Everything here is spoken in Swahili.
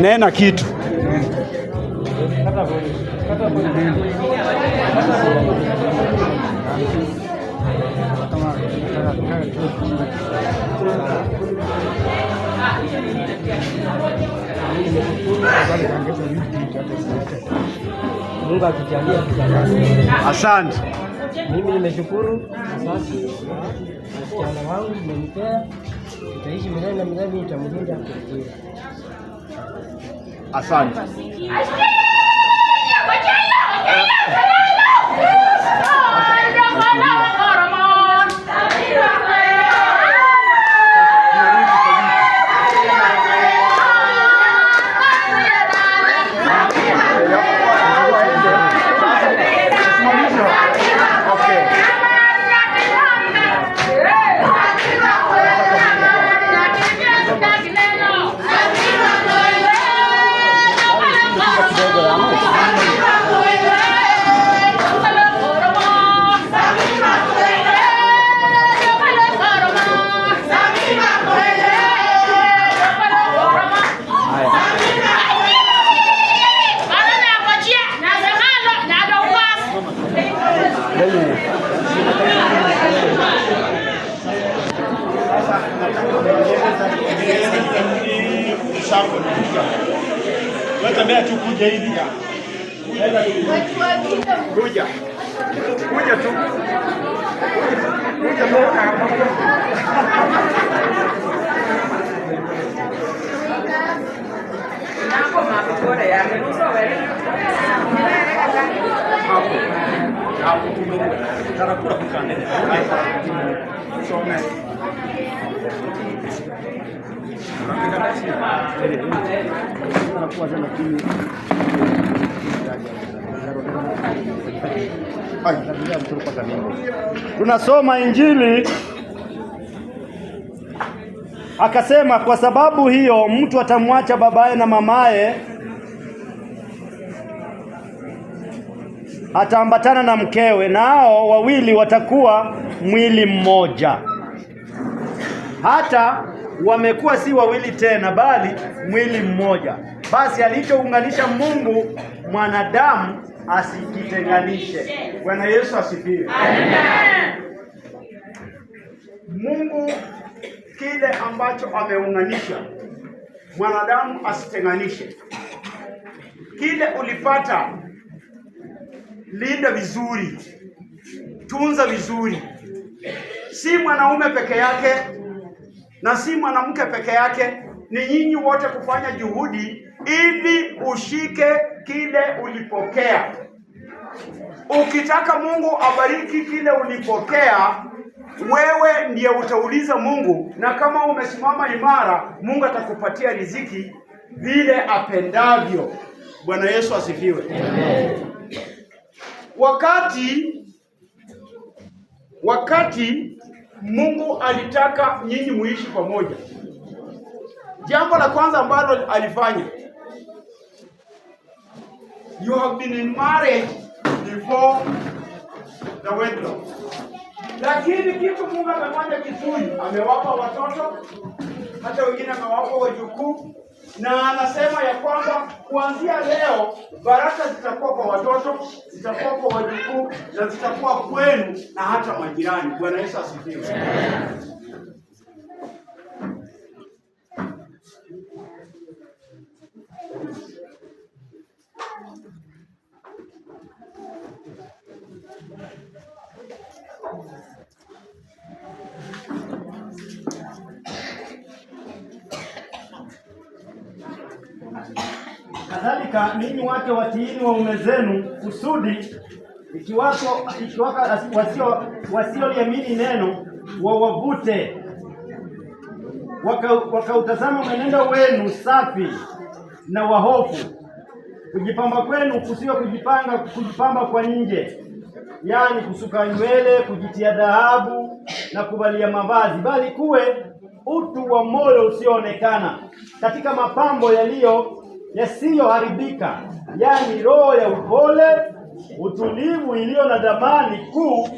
Nena kitu. Mungu akijalia. Asante. Mimi nimeshukuru sasa msichana wangu mmenipea, tutaishi milele na milele, nitamlinda kufikia. Asante. Watambea tu kuja hivi. Kuja. Kuja tu. Kuja tu. Nako mapora yake nuso wewe. Hapo kidogo. Tarakura kukanene. Some. Tunasoma Injili, akasema kwa sababu hiyo mtu atamwacha babaye na mamaye, ataambatana na mkewe, nao wawili watakuwa mwili mmoja. Hata wamekuwa si wawili tena, bali mwili mmoja. Basi alichounganisha Mungu, mwanadamu asikitenganishe. Bwana Yesu asifiwe. Amen. Mungu kile ambacho ameunganisha, mwanadamu asitenganishe. Kile ulipata, linda vizuri, tunza vizuri. Si mwanaume peke yake na si mwanamke peke yake, ni nyinyi wote kufanya juhudi ili ushike kile ulipokea. Ukitaka Mungu abariki kile ulipokea, wewe ndiye utauliza Mungu, na kama umesimama imara, Mungu atakupatia riziki vile apendavyo. Bwana Yesu asifiwe. Wakati Mungu alitaka nyinyi muishi pamoja, jambo la kwanza ambalo alifanya, you have been in marriage before the wedlock. Lakini kitu Mungu amefanya kizuri, amewapa watoto, hata wengine amewapa wajukuu, na anasema ya kwamba kuanzia leo baraka zitakuwa kwa watoto, zitakuwa kwa wajukuu, na zitakuwa kwenu na hata majirani. Bwana Yesu asifiwe. Kadhalika ninyi wake watiini waume zenu, kusudi ikiwaka wasioliamini neno wawavute, wakautazama mwenendo wenu safi na wahofu. Kujipamba kwenu kusiwe kujipamba kwa nje, yaani kusuka nywele, kujitia dhahabu na kuvalia mavazi, bali kuwe utu wa moyo usioonekana katika mapambo yasiyoharibika, yaani roho ya upole, utulivu iliyo na dhamani kuu